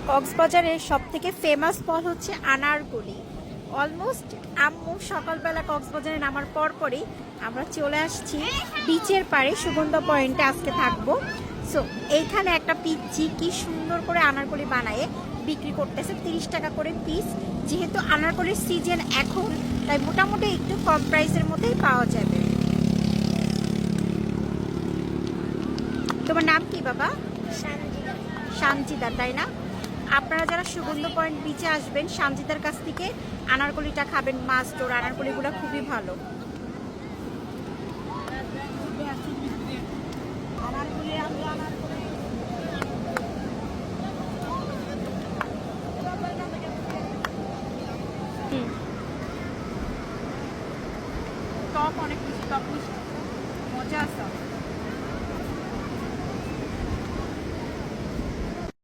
কক্সবাজারের সবথেকে ফেমাস ফল হচ্ছে আনারকলি। অলমোস্ট আম্মু সকালবেলা কক্সবাজারে নামার পরপরই আমরা চলে আসছি বিচের পাড়ে সুগন্ধা পয়েন্টে আজকে থাকবো। সো এইখানে একটা পিচ্চি কি সুন্দর করে আনারকলি বানায় বিক্রি করতেছে 30 টাকা করে পিস। যেহেতু আনারকলির সিজন এখন, তাই মোটামুটি একটু কম প্রাইসের মধ্যেই পাওয়া যাবে। তোমার নাম কি বাবা? সানজিদা, তাই না? আপনারা যারা সুগন্ধ পয়েন্ট বিচে আসবেন, সানজিদার কাছ থেকে আনারকলিটা খাবেন মাস্ট। ওর আনারকলিগুলো খুবই ভালো।